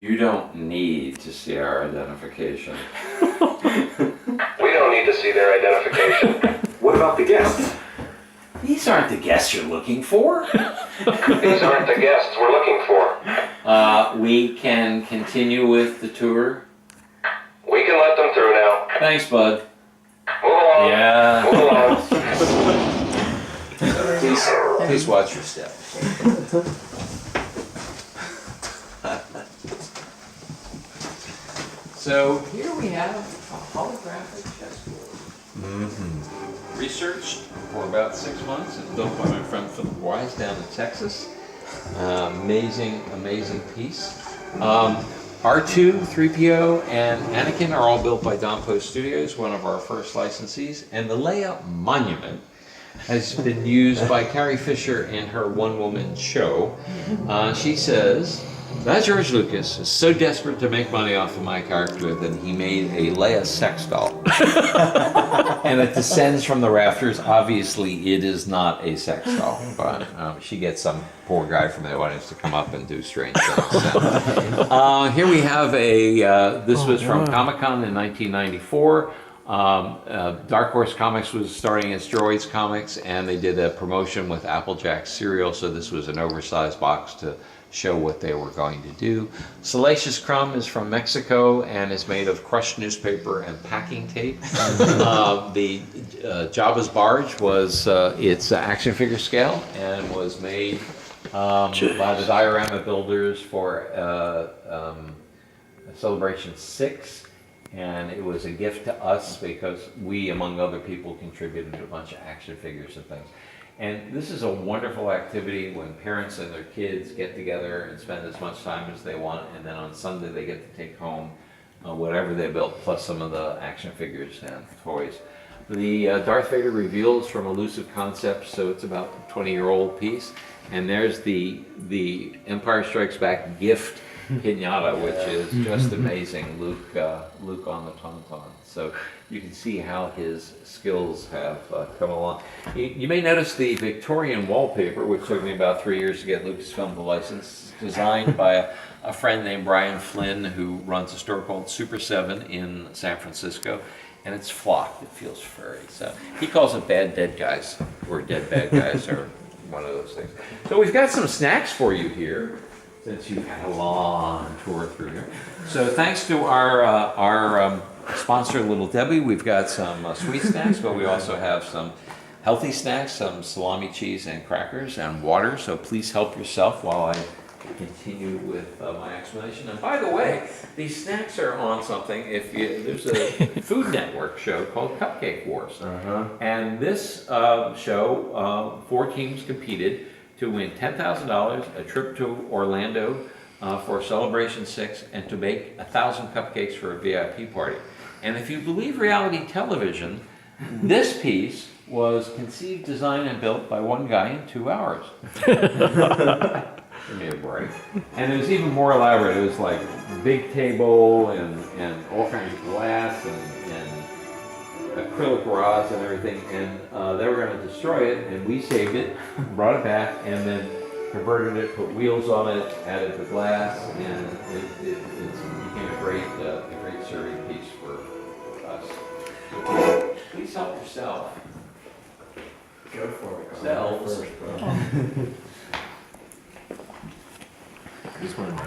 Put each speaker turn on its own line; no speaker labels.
You don't need to see our identification.
We don't need to see their identification.
What about the guests?
These aren't the guests you're looking for.
These aren't the guests we're looking for.
We can continue with the tour.
We can let them through now.
Thanks, bud.
Move along.
Yeah.
Move along.
Please watch your step. So here we have a holographic chessboard. Researched for about 6 months and built by my friend Philip Wise down in Texas. Amazing piece. R2, 3PO, and Anakin are all built by Don Post Studios, one of our first licensees. And the Leia Monument has been used by Carrie Fisher in her one-woman show. She says, that George Lucas is so desperate to make money off of my character that he made a Leia sex doll. And it descends from the rafters. Obviously, it is not a sex doll, but she gets some poor guy from the audience to come up and do strange things. So, here we have this was from Comic-Con in 1994. Dark Horse Comics was starting as Droids Comics, and they did a promotion with Applejack cereal, so this was an oversized box to show what they were going to do. Salacious Crumb is from Mexico and is made of crushed newspaper and packing tape. The Jabba's Barge was its action figure scale and was made by the diorama builders for Celebration 6. And it was a gift to us because we, among other people, contributed a bunch of action figures and things. And this is a wonderful activity when parents and their kids get together and spend as much time as they want, and then on Sunday they get to take home whatever they built, plus some of the action figures and toys. The Darth Vader reveals from Elusive Concepts, so it's about a 20-year-old piece. And there's the Empire Strikes Back gift pinata, which is just amazing. Luke on the tauntaun. So you can see how his skills have come along. You may notice the Victorian wallpaper, which took me about 3 years to get Lucasfilm the license, designed by a friend named Brian Flynn, who runs a store called Super 7 in San Francisco. And it's flocked, it feels furry. So he calls it bad dead guys, or dead bad guys, or one of those things. So we've got some snacks for you here, since you've had a long tour through here. So thanks to our sponsor, Little Debbie, we've got some sweet snacks, but we also have some healthy snacks, some salami, cheese, and crackers, and water. So please help yourself while I continue with my explanation. And by the way, these snacks are on something. There's a Food Network show called Cupcake Wars. And this show, 4 teams competed to win $10,000, a trip to Orlando for Celebration 6, and to bake 1,000 cupcakes for a VIP party. And if you believe reality television, this piece was conceived, designed, and built by one guy in 2 hours. Give me a break. And it was even more elaborate. It was like big table and all kinds of glass and acrylic rods and everything, and they were going to destroy it, and we saved it, brought it back, and then converted it, put wheels on it, added the glass, and it became a great serving piece for us. Please help yourself.
Go for it.
Self.
First, bro. Just want to